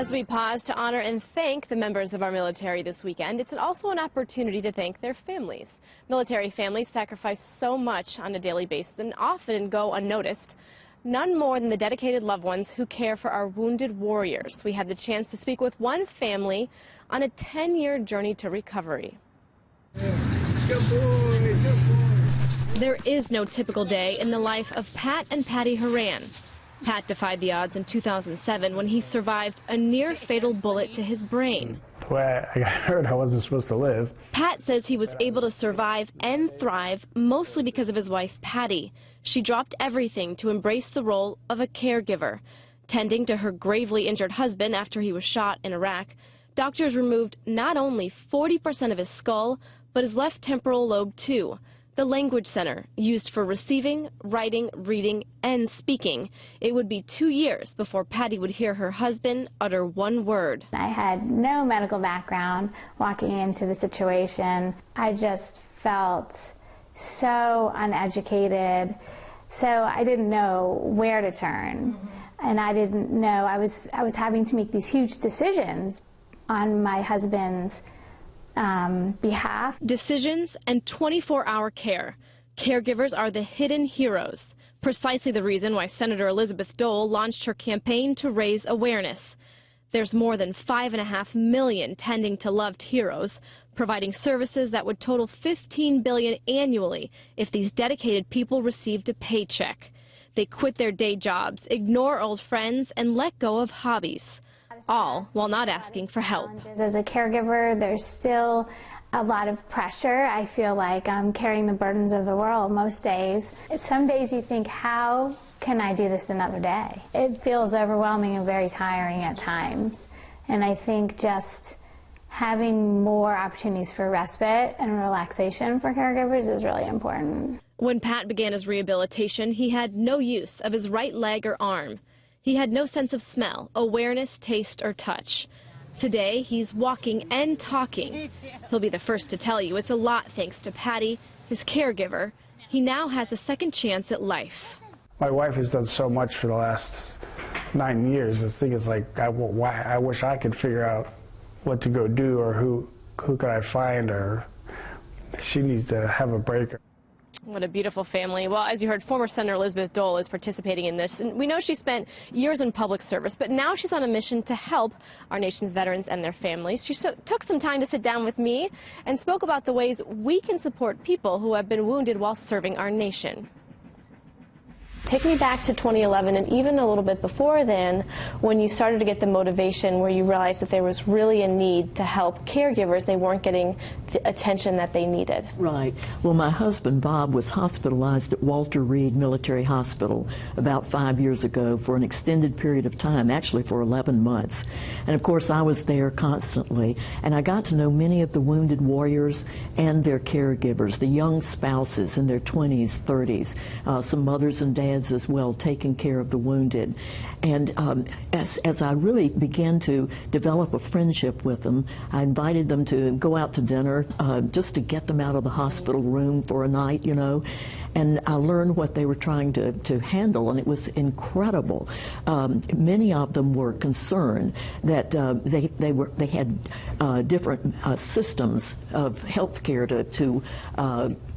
As we pause to honor and thank the members of our military this weekend, it's also an opportunity to thank their families. Military families sacrifice so much on a daily basis and often go unnoticed. None more than the dedicated loved ones who care for our wounded warriors. We had the chance to speak with one family on a 10-year journey to recovery. There is no typical day in the life of Pat and Patty Horan. Pat defied the odds in 2007 when he survived a near-fatal bullet to his brain. The way I heard I wasn't supposed to live. Pat says he was able to survive and thrive mostly because of his wife, Patty. She dropped everything to embrace the role of a caregiver. Tending to her gravely injured husband after he was shot in Iraq, doctors removed not only 40% of his skull, but his left temporal lobe too. The language center, used for receiving, writing, reading, and speaking. It would be 2 years before Patty would hear her husband utter one word. I had no medical background walking into the situation. I just felt so uneducated, so I didn't know where to turn. And I didn't know, I was having to make these huge decisions on my husband's behalf. Decisions and 24-hour care. Caregivers are the hidden heroes. Precisely the reason why Senator Elizabeth Dole launched her campaign to raise awareness. There's more than 5.5 million tending to loved heroes, providing services that would total $15 billion annually if these dedicated people received a paycheck. They quit their day jobs, ignore old friends, and let go of hobbies. All while not asking for help. As a caregiver, there's still a lot of pressure. I feel like I'm carrying the burdens of the world most days. Some days you think, how can I do this another day? It feels overwhelming and very tiring at times. And I think just having more opportunities for respite and relaxation for caregivers is really important. When Pat began his rehabilitation, he had no use of his right leg or arm. He had no sense of smell, awareness, taste, or touch. Today, he's walking and talking. He'll be the first to tell you it's a lot thanks to Patty, his caregiver. He now has a second chance at life. My wife has done so much for the last 9 years. I think it's like, I wish I could figure out what to go do, or who could I find, or she needs to have a break. What a beautiful family. Well, as you heard, former Senator Elizabeth Dole is participating in this. And we know she spent years in public service, but now she's on a mission to help our nation's veterans and their families. She took some time to sit down with me and spoke about the ways we can support people who have been wounded while serving our nation. Take me back to 2011 and even a little bit before then, when you started to get the motivation where you realized that there was really a need to help caregivers. They weren't getting the attention that they needed. Right. Well, my husband, Bob, was hospitalized at Walter Reed Military Hospital about 5 years ago for an extended period of time, actually for 11 months. And of course, I was there constantly, and I got to know many of the wounded warriors and their caregivers, the young spouses in their 20s, 30s, some mothers and dads as well, taking care of the wounded. And as I really began to develop a friendship with them, I invited them to go out to dinner just to get them out of the hospital room for a night, you know. And I learned what they were trying to handle, and it was incredible. Many of them were concerned that they had different systems of health care to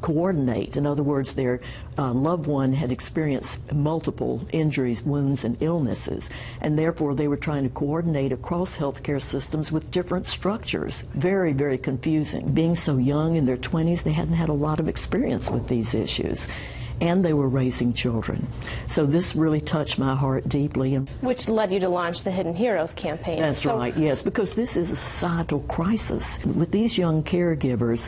coordinate. In other words, their loved one had experienced multiple injuries, wounds, and illnesses, and therefore they were trying to coordinate across healthcare systems with different structures. Very, very confusing. Being so young, in their 20s, they hadn't had a lot of experience with these issues. And they were raising children. So this really touched my heart deeply. Which led you to launch the Hidden Heroes campaign. That's right, yes, because this is a societal crisis. With these young caregivers,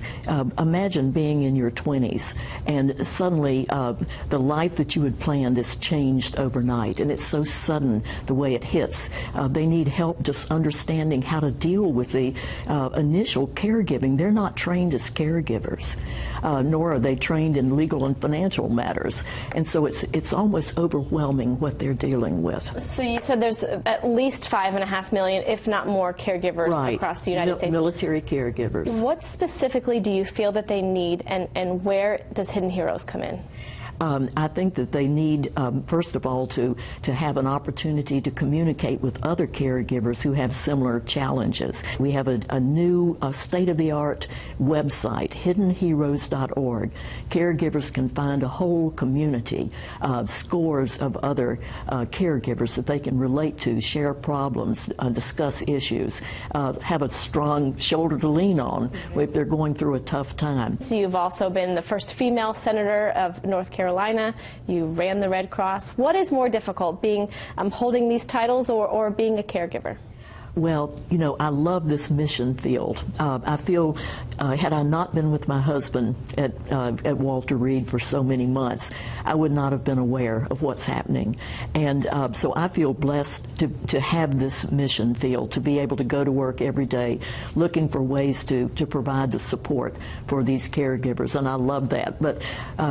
imagine being in your 20s and suddenly the life that you had planned is changed overnight, and it's so sudden the way it hits. They need help just understanding how to deal with the initial caregiving. They're not trained as caregivers, nor are they trained in legal and financial matters, and so it's almost overwhelming what they're dealing with. So you said there's at least 5.5 million, if not more, caregivers across the United States. Military caregivers. What specifically do you feel that they need, and where does Hidden Heroes come in? I think that they need, first of all, to have an opportunity to communicate with other caregivers who have similar challenges. We have a new state-of-the-art website, hiddenheroes.org. Caregivers can find a whole community, scores of other caregivers that they can relate to, share problems, discuss issues, have a strong shoulder to lean on if they're going through a tough time. So you've also been the first female senator of North Carolina. You ran the Red Cross. What is more difficult, being holding these titles or being a caregiver? Well, you know, I love this mission field. I feel, had I not been with my husband at Walter Reed for so many months, I would not have been aware of what's happening. And so I feel blessed to have this mission field, to be able to go to work every day looking for ways to provide the support for these caregivers, and I love that. But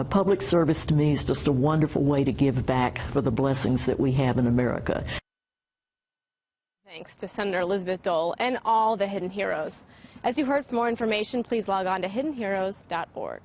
public service to me is just a wonderful way to give back for the blessings that we have in America. Thanks to Senator Elizabeth Dole and all the Hidden Heroes. As you heard, for more information, please log on to hiddenheroes.org.